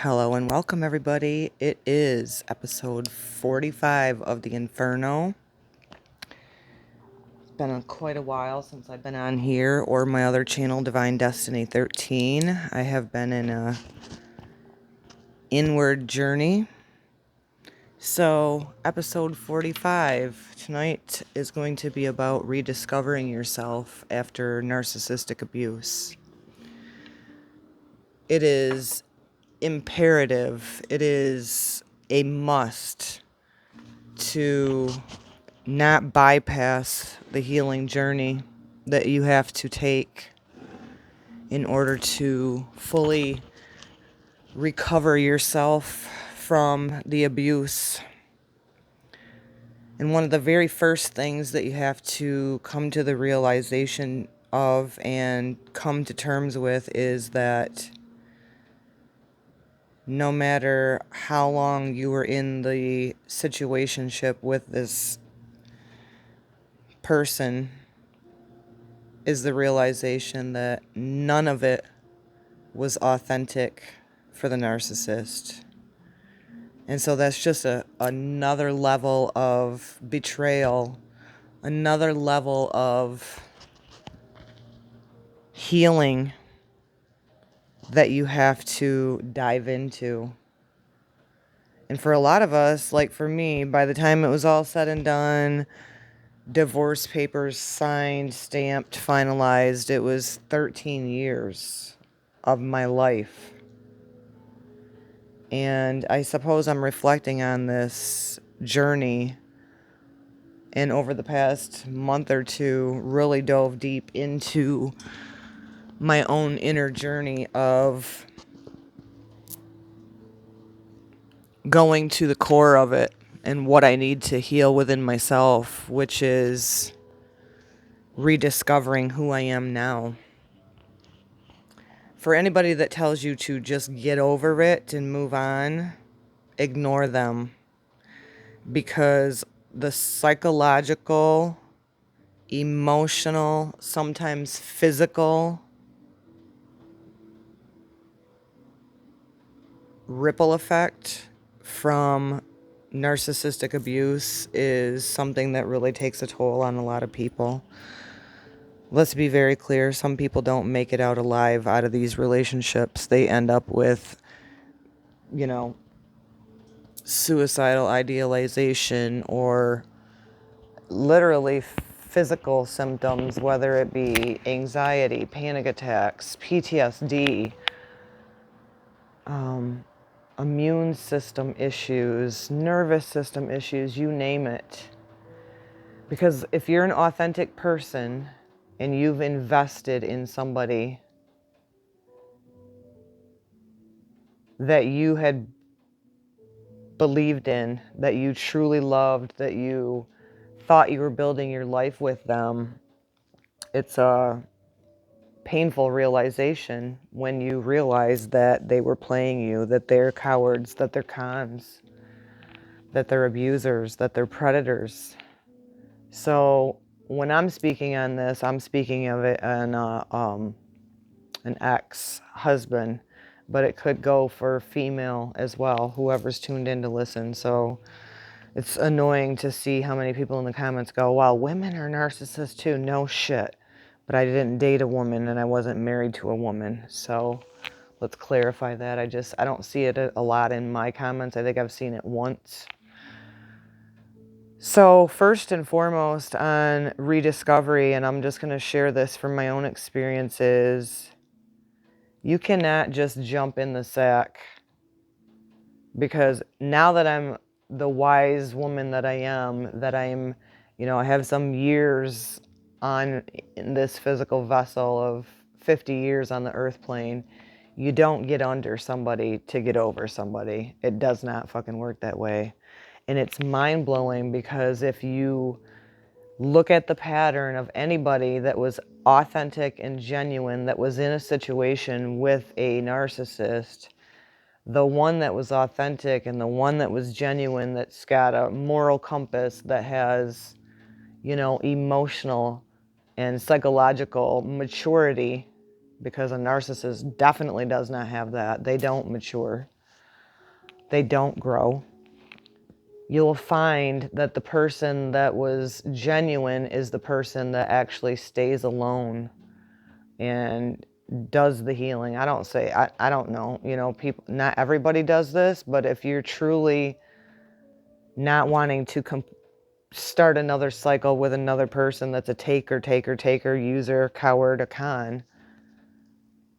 Hello and welcome, everybody. It is episode 45 of the Inferno. It's been quite a while since I've been on here or my other channel, Divine Destiny 13. I have been in a inward journey. So, episode 45 tonight is going to be about rediscovering yourself after narcissistic abuse. It is imperative, it is a must to not bypass the healing journey that you have to take in order to fully recover yourself from the abuse. And one of the very first things that you have to come to the realization of and come to terms with is that no matter how long you were in the situationship with this person, is the realization that none of it was authentic for the narcissist. And so that's just another level of betrayal, another level of healing that you have to dive into. And for a lot of us, like for me, by the time it was all said and done, divorce papers signed, stamped, finalized, it was 13 years of my life. And I suppose I'm reflecting on this journey, and over the past month or two really dove deep into my own inner journey of going to the core of it and what I need to heal within myself, which is rediscovering who I am now. For anybody that tells you to just get over it and move on, ignore them, because the psychological, emotional, sometimes physical ripple effect from narcissistic abuse is something that really takes a toll on a lot of people. Let's be very clear, some people don't make it out alive out of these relationships. They end up with, suicidal idealization or literally physical symptoms, whether it be anxiety, panic attacks, PTSD, immune system issues, nervous system issues, you name it. Because if you're an authentic person and you've invested in somebody that you had believed in, that you truly loved, that you thought you were building your life with them, it's a painful realization when you realize that they were playing you, that they're cowards, that they're cons, that they're abusers, that they're predators. So when I'm speaking on this, I'm speaking of it on an ex-husband, but it could go for female as well, whoever's tuned in to listen. So it's annoying to see how many people in the comments go, well, women are narcissists too. No shit. But I didn't date a woman and I wasn't married to a woman. So let's clarify that. I don't see it a lot in my comments. I think I've seen it once. So first and foremost on rediscovery, and I'm just going to share this from my own experiences, you cannot just jump in the sack, because now that I'm the wise woman that I am, that I'm, I have some years on in this physical vessel of 50 years on the earth plane, you don't get under somebody to get over somebody. It does not fucking work that way. And it's mind-blowing, because if you look at the pattern of anybody that was authentic and genuine, that was in a situation with a narcissist, the one that was authentic and the one that was genuine, that's got a moral compass, that has, emotional and psychological maturity, because a narcissist definitely does not have that. They don't mature. they don't grow. You'll find that the person that was genuine is the person that actually stays alone and does the healing. I don't know, you know, people, not everybody does this, but if you're truly not wanting to start another cycle with another person that's a taker, user, coward, a con,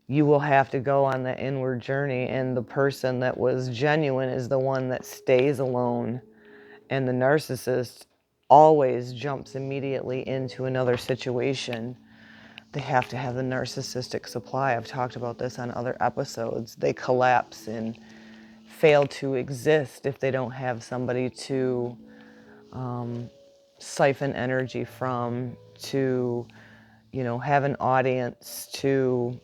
you will have to go on the inward journey, and the person that was genuine is the one that stays alone. And the narcissist always jumps immediately into another situation. They have to have the narcissistic supply. I've talked about this on other episodes. They collapse and fail to exist if they don't have somebody to siphon energy from, to, you know, have an audience to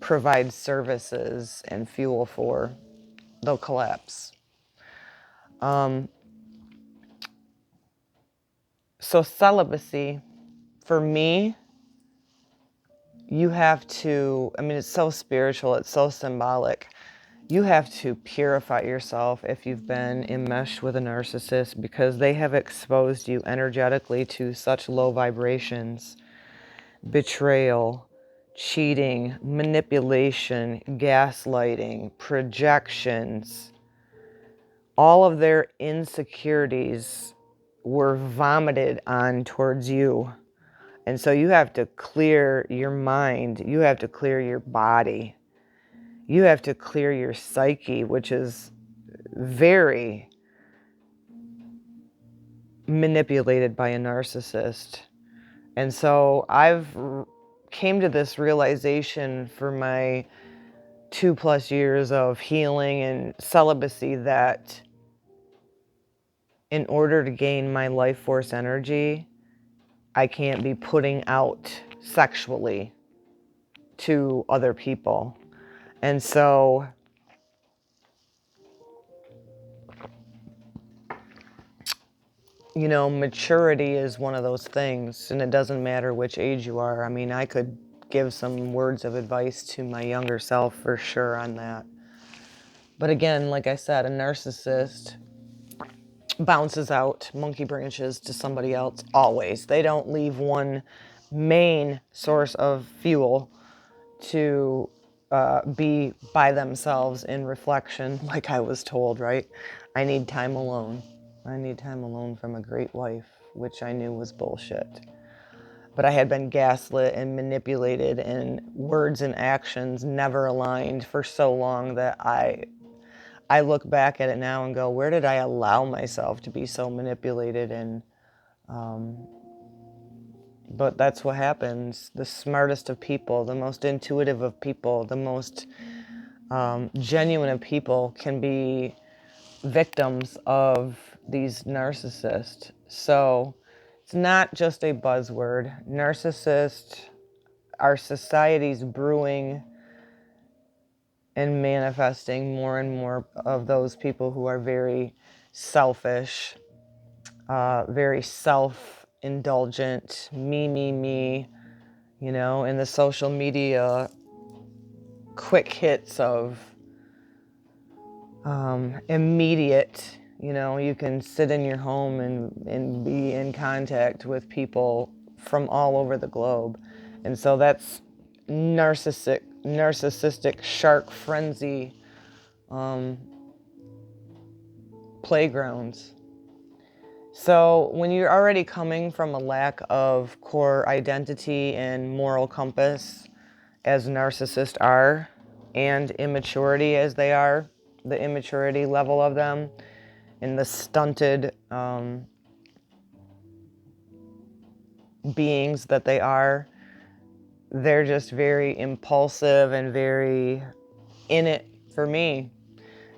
provide services and fuel for. They'll collapse. So celibacy, for me, you have to, I mean, it's so spiritual, it's so symbolic. You have to purify yourself if you've been enmeshed with a narcissist, because they have exposed you energetically to such low vibrations. Betrayal, cheating, manipulation, gaslighting, projections. All of their insecurities were vomited on towards you. And so you have to clear your mind. You have to clear your body. You have to clear your psyche, which is very manipulated by a narcissist. And so I've came to this realization for my 2+ years of healing and celibacy that in order to gain my life force energy, I can't be putting out sexually to other people. And so you know, maturity is one of those things, and it doesn't matter which age you are. I mean, I could give some words of advice to my younger self for sure on that. But again, like I said, a narcissist bounces out monkey branches to somebody else always. They don't leave one main source of fuel to be by themselves in reflection, like I was told, right? I need time alone. I need time alone from a great wife, which I knew was bullshit. But I had been gaslit and manipulated, and words and actions never aligned for so long that I look back at it now and go, where did I allow myself to be so manipulated? And but that's what happens. The smartest of people, the most intuitive of people, the most genuine of people can be victims of these narcissists. So it's not just a buzzword. Narcissist, our society's brewing and manifesting more and more of those people who are very selfish, very self-indulgent, me, you know, in the social media quick hits of immediate, you know, you can sit in your home and be in contact with people from all over the globe. And so that's narcissistic shark frenzy playgrounds. So when you're already coming from a lack of core identity and moral compass, as narcissists are, and immaturity as they are, the immaturity level of them, and the stunted beings that they are, they're just very impulsive and very in it for me.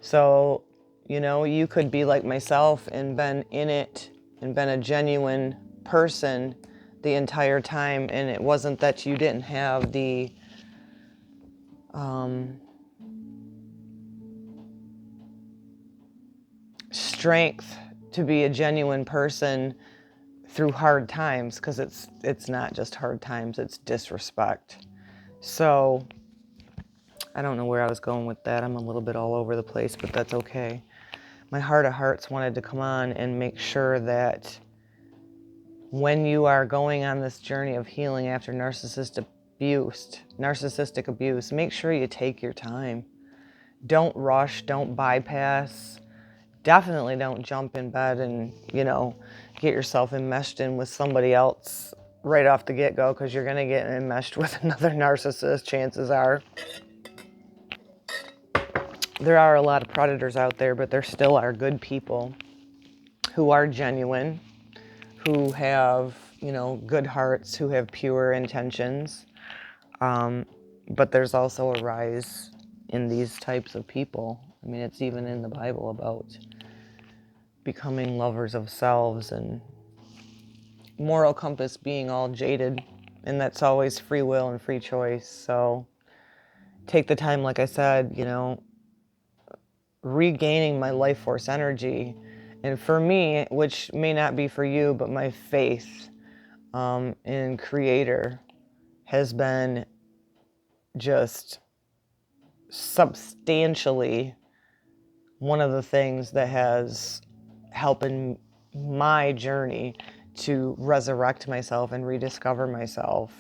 So, you know, you could be like myself and been in it and been a genuine person the entire time, and it wasn't that you didn't have the strength to be a genuine person through hard times, because it's not just hard times, it's disrespect. So I don't know where I was going with that. I'm a little bit all over the place, but that's okay. My heart of hearts wanted to come on and make sure that when you are going on this journey of healing after narcissistic abuse, make sure you take your time. Don't rush, don't bypass. Definitely don't jump in bed and, get yourself enmeshed in with somebody else right off the get-go, because you're going to get enmeshed with another narcissist, chances are. There are a lot of predators out there, but there still are good people who are genuine, who have, good hearts, who have pure intentions. But there's also a rise in these types of people. I mean, it's even in the Bible about becoming lovers of selves and moral compass being all jaded. And that's always free will and free choice. So take the time, like I said, regaining my life force energy. And for me, which may not be for you, but my faith in Creator has been just substantially one of the things that has helped in my journey to resurrect myself and rediscover myself.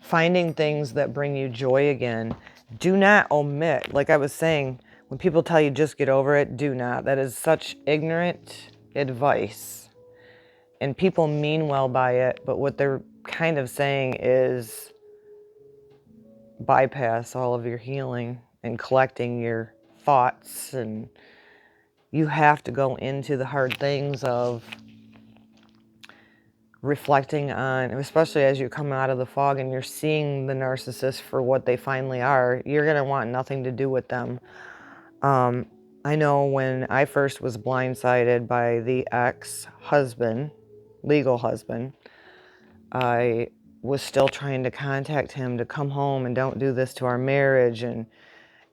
Finding things that bring you joy again. Do not omit. Like I was saying, when people tell you just get over it, do not. That is such ignorant advice. And people mean well by it, but what they're kind of saying is bypass all of your healing and collecting your thoughts, and you have to go into the hard things of reflecting on, especially as you come out of the fog and you're seeing the narcissist for what they finally are. You're going to want nothing to do with them. I know when I first was blindsided by the ex-husband, legal husband, I was still trying to contact him to come home and don't do this to our marriage. And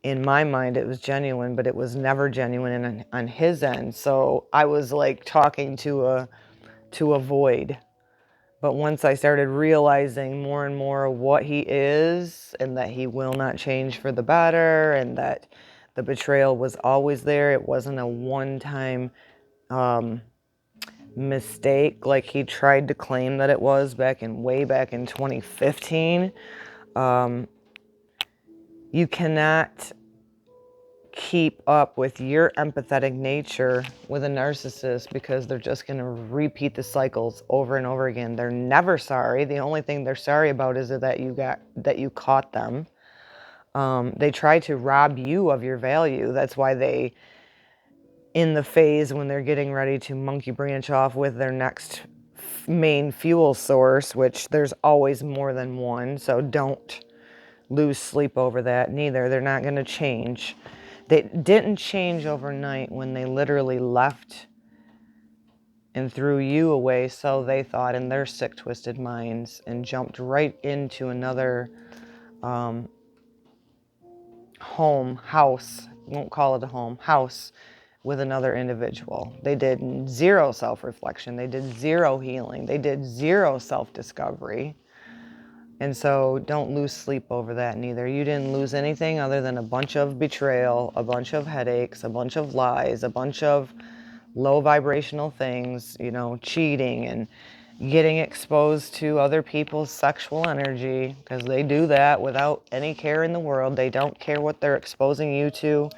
in my mind, it was genuine, but it was never genuine on his end. So I was like talking to a void. But once I started realizing more and more what he is, and that he will not change for the better, and that the betrayal was always there, it wasn't a one-time mistake like he tried to claim that it was way back in 2015. You cannot keep up with your empathetic nature with a narcissist, because they're just going to repeat the cycles over and over again. They're never sorry. The only thing they're sorry about is that you caught them. They try to rob you of your value. That's why they, in the phase when they're getting ready to monkey branch off with their next main fuel source, which there's always more than one, so don't lose sleep over that neither. They're not going to change. They didn't change overnight when they literally left and threw you away, so they thought in their sick, twisted minds, and jumped right into another house, won't call it a home, house with another individual. They did zero self-reflection. They did zero healing. They did zero self-discovery. And so don't lose sleep over that neither. You didn't lose anything other than a bunch of betrayal, a bunch of headaches, a bunch of lies, a bunch of low vibrational things, cheating and getting exposed to other people's sexual energy, because they do that without any care in the world. They don't care what they're exposing you to.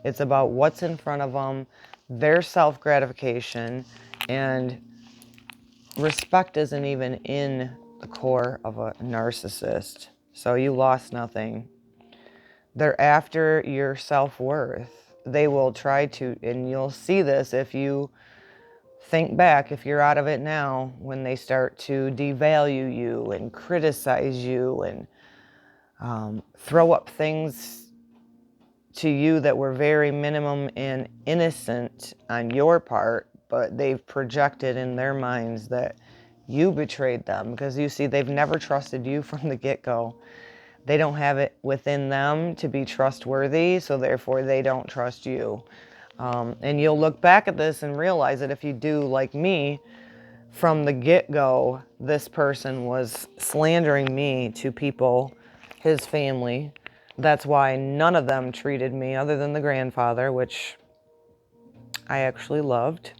It's about what's in front of them, their self-gratification, and respect isn't even in the core of a narcissist. So you lost nothing. They're after your self-worth. They will try to, and you'll see this if you think back, if you're out of it now, when they start to devalue you and criticize you and throw up things to you that were very minimum and innocent on your part, but they've projected in their minds that you betrayed them, because you see, they've never trusted you from the get-go. They don't have it within them to be trustworthy, so therefore they don't trust you. And you'll look back at this and realize that if you do like me, from the get-go, this person was slandering me to people, his family, That's why none of them treated me, other than the grandfather, which I actually loved.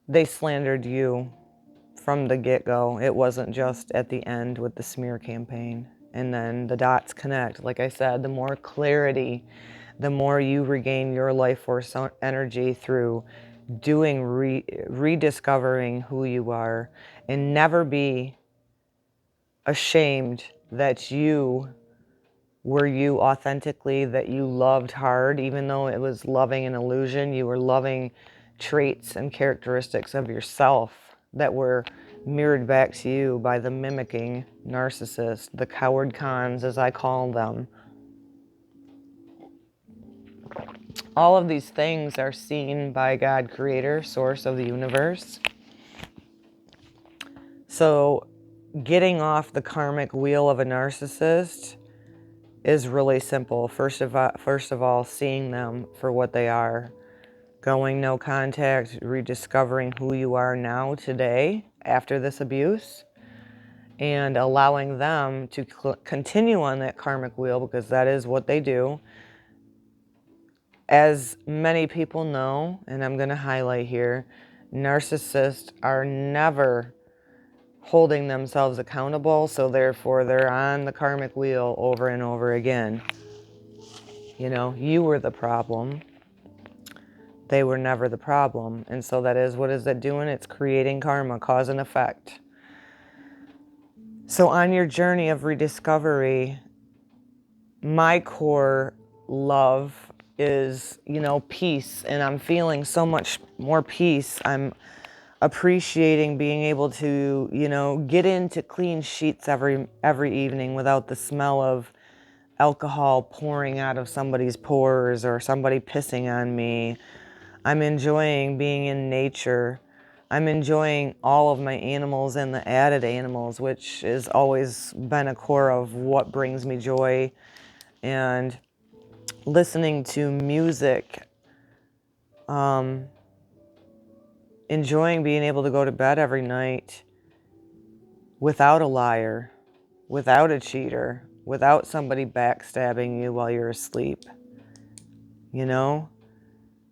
They slandered you from the get-go. It wasn't just at the end with the smear campaign. And then the dots connect. Like I said, the more clarity, the more you regain your life force energy through doing rediscovering who you are, and never be ashamed that you were you authentically, that you loved hard, even though it was loving an illusion. You were loving traits and characteristics of yourself that were mirrored back to you by the mimicking narcissist, the coward cons, as I call them. All of these things are seen by God, creator, source of the universe. So getting off the karmic wheel of a narcissist is really simple. First of all, seeing them for what they are. Going no contact, rediscovering who you are now, today, after this abuse, and allowing them to continue on that karmic wheel, because that is what they do. As many people know, and I'm going to highlight here, narcissists are never holding themselves accountable, so therefore they're on the karmic wheel over and over again. You know, you were the problem. They were never the problem. And so that is, what is that doing? It's creating karma, cause and effect. So on your journey of rediscovery, my core love is, you know, peace. And I'm feeling so much more peace. I'm appreciating being able to, you know, get into clean sheets every evening without the smell of alcohol pouring out of somebody's pores or somebody pissing on me. I'm enjoying being in nature. I'm enjoying all of my animals and the added animals, which has always been a core of what brings me joy. And listening to music, enjoying being able to go to bed every night without a liar, without a cheater, without somebody backstabbing you while you're asleep. You know,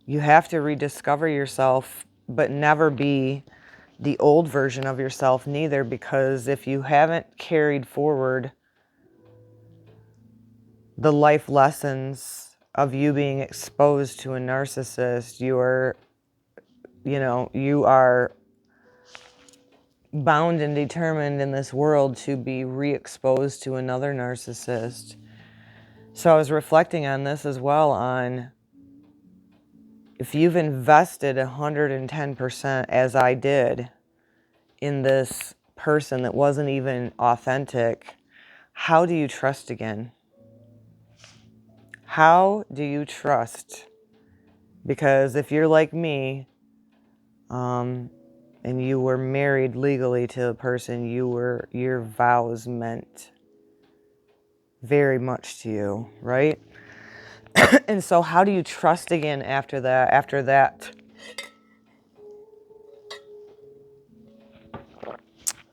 you have to rediscover yourself, but never be the old version of yourself neither, because if you haven't carried forward the life lessons of you being exposed to a narcissist, you are bound and determined in this world to be re-exposed to another narcissist. So I was reflecting on this as well, on if you've invested 110%, as I did, in this person that wasn't even authentic, how do you trust again? How do you trust? Because if you're like me, and you were married legally to a person, your vows meant very much to you, right? And so how do you trust again after that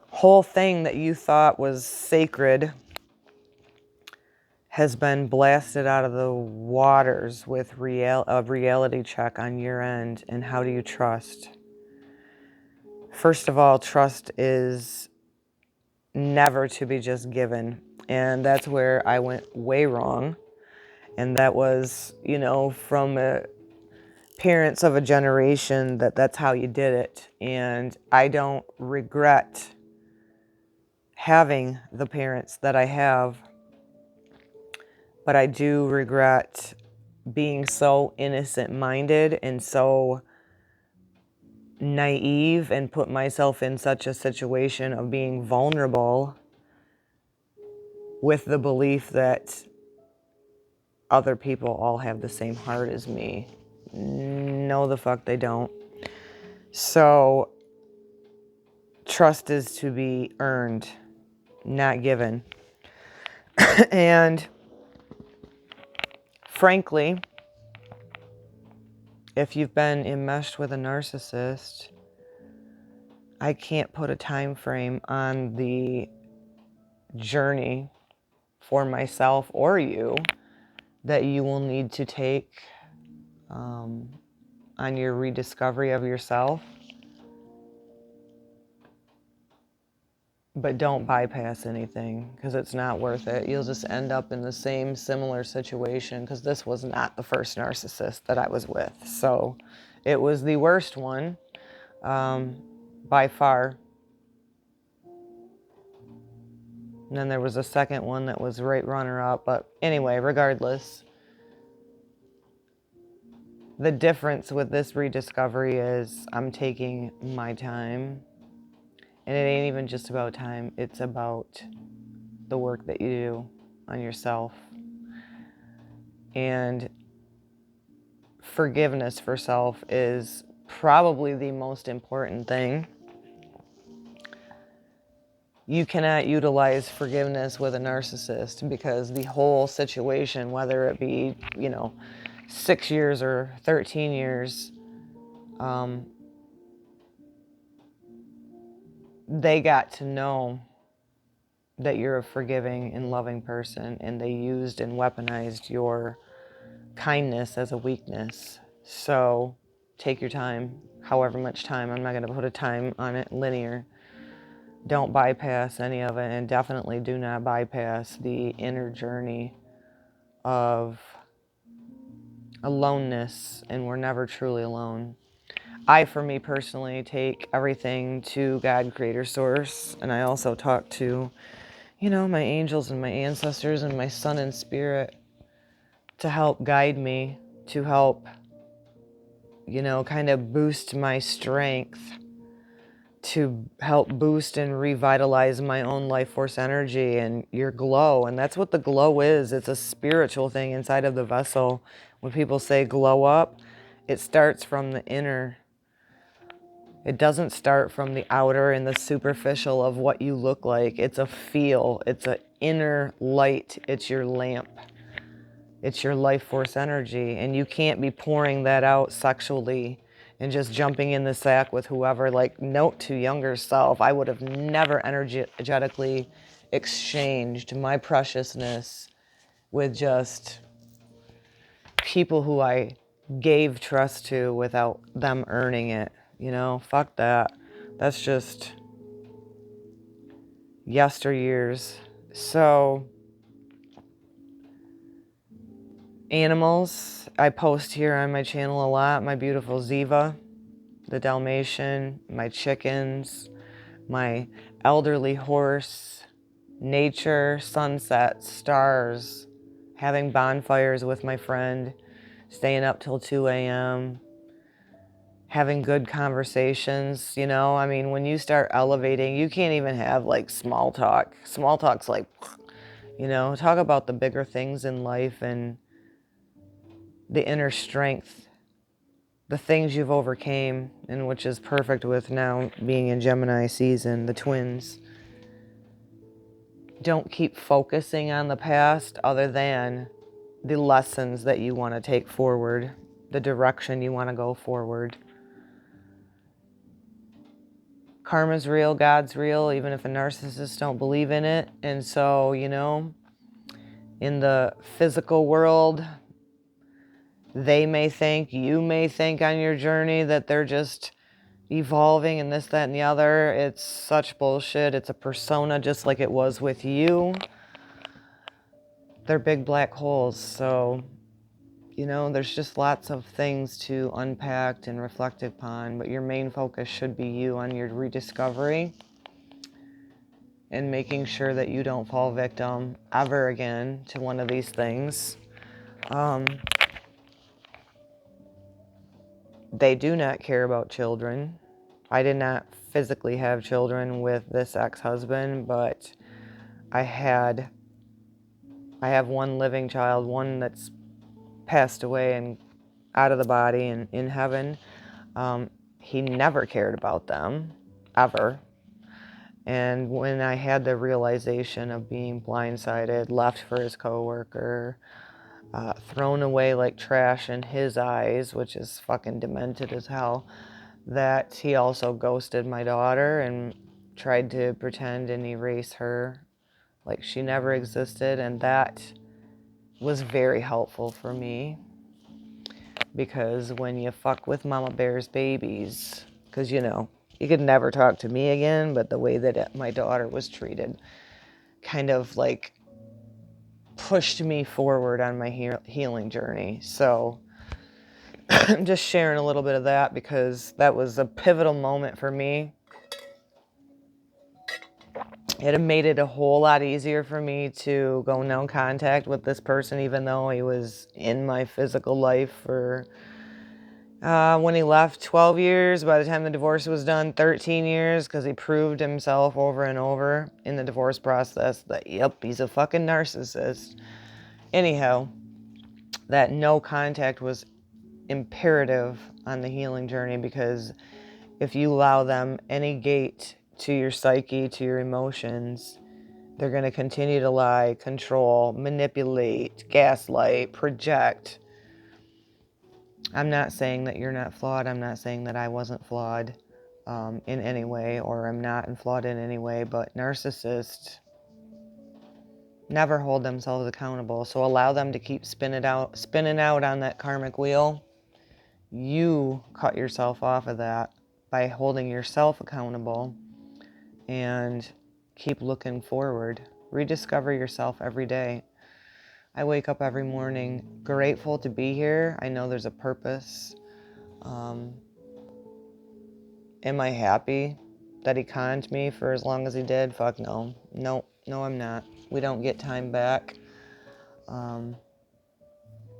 whole thing that you thought was sacred has been blasted out of the waters with a reality check on your end? And how do you trust? First of all, trust is never to be just given. And that's where I went way wrong. And that was, you know, from parents of a generation, that's how you did it. And I don't regret having the parents that I have, but I do regret being so innocent-minded and so naive and put myself in such a situation of being vulnerable with the belief that other people all have the same heart as me. No, the fuck they don't. So trust is to be earned, not given. And frankly, if you've been enmeshed with a narcissist, I can't put a time frame on the journey for myself or you that you will need to take on your rediscovery of yourself. But don't bypass anything, because it's not worth it. You'll just end up in the same similar situation, because this was not the first narcissist that I was with. So it was the worst one by far. And then there was a second one that was right runner-up. But anyway, regardless, the difference with this rediscovery is I'm taking my time. And it ain't even just about time. It's about the work that you do on yourself. And forgiveness for self is probably the most important thing. You cannot utilize forgiveness with a narcissist, because the whole situation, whether it be, 6 years or 13 years, they got to know that you're a forgiving and loving person, and they used and weaponized your kindness as a weakness. So take your time, however much time. I'm not going to put a time on it, linear. Don't bypass any of it, and definitely do not bypass the inner journey of aloneness, and we're never truly alone. I, for me personally, take everything to God, Creator, Source, and I also talk to, my angels and my ancestors and my son and spirit to help guide me, to help, kind of boost my strength, to help boost and revitalize my own life force energy and your glow. And that's what the glow is. It's a spiritual thing inside of the vessel. When people say glow up, it starts from the inner. It doesn't start from the outer and the superficial of what you look like. It's a feel. It's an inner light. It's your lamp. It's your life force energy. And you can't be pouring that out sexually and just jumping in the sack with whoever. Like, note to younger self, I would have never energetically exchanged my preciousness with just people who I gave trust to without them earning it. Fuck that. That's just yesteryears. So, animals, I post here on my channel a lot. My beautiful Ziva, the Dalmatian, my chickens, my elderly horse, nature, sunsets, stars, having bonfires with my friend, staying up till 2 a.m., having good conversations. When you start elevating, you can't even have like small talk. Small talk's like, talk about the bigger things in life and the inner strength, the things you've overcame, and which is perfect with now being in Gemini season, the twins. Don't keep focusing on the past other than the lessons that you want to take forward, the direction you want to go forward. Karma's real, God's real, even if a narcissist don't believe in it. And so, in the physical world, they may think, you may think on your journey that they're just evolving and this, that, and the other. It's such bullshit. It's a persona, just like it was with you. They're big black holes. So, there's just lots of things to unpack and reflect upon, but your main focus should be you on your rediscovery and making sure that you don't fall victim ever again to one of these things. They do not care about children. I did not physically have children with this ex-husband, but I have one living child, one that's passed away and out of the body and in heaven. He never cared about them, ever. And when I had the realization of being blindsided, left for his coworker, thrown away like trash in his eyes, which is fucking demented as hell, that he also ghosted my daughter and tried to pretend and erase her like she never existed. And that was very helpful for me, because when you fuck with Mama Bear's babies, because you could never talk to me again, but the way that my daughter was treated kind of like pushed me forward on my healing journey. So I'm just sharing a little bit of that because that was a pivotal moment for me. It made it a whole lot easier for me to go no contact with this person, even though he was in my physical life for, when he left, 12 years. By the time the divorce was done, 13 years, because he proved himself over and over in the divorce process that, yep, he's a fucking narcissist. Anyhow, that no contact was imperative on the healing journey, because if you allow them any gate to your psyche, to your emotions, they're going to continue to lie, control, manipulate, gaslight, project. I'm not saying that you're not flawed. I'm not saying that I wasn't flawed in any way, or I'm not flawed in any way, but narcissists never hold themselves accountable. So allow them to keep spinning out on that karmic wheel. You cut yourself off of that by holding yourself accountable and keep looking forward. Rediscover yourself every day. I wake up every morning grateful to be here. I know there's a purpose. Am I happy that he conned me for as long as he did? Fuck no. No, I'm not. We don't get time back. And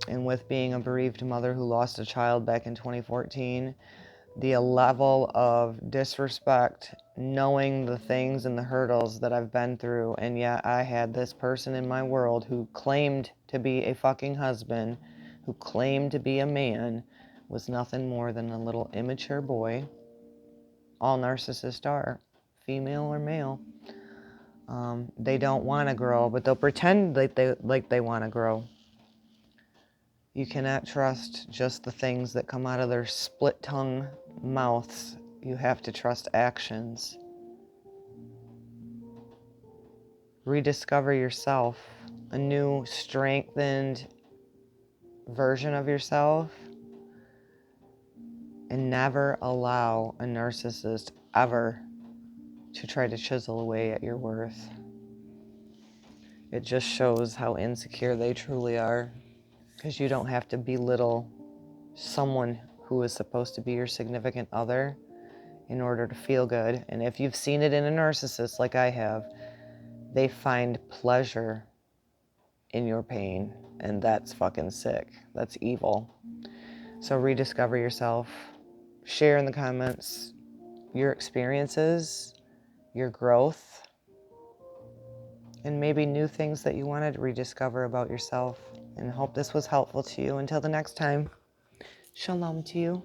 with being a bereaved mother who lost a child back in 2014, the level of disrespect, knowing the things and the hurdles that I've been through, and yet I had this person in my world who claimed to be a fucking husband, who claimed to be a man, was nothing more than a little immature boy. All narcissists are, female or male. They don't want to grow, but they'll pretend like they want to grow. You cannot trust just the things that come out of their split-tongue mouths. You have to trust actions. Rediscover yourself, a new, strengthened version of yourself, and never allow a narcissist ever to try to chisel away at your worth. It just shows how insecure they truly are, because you don't have to belittle someone who is supposed to be your significant other in order to feel good. And if you've seen it in a narcissist like I have, they find pleasure in your pain, and that's fucking sick. That's evil. So rediscover yourself. Share in the comments your experiences, your growth, and maybe new things that you wanted to rediscover about yourself. And hope this was helpful to you. Until the next time, shalom to you.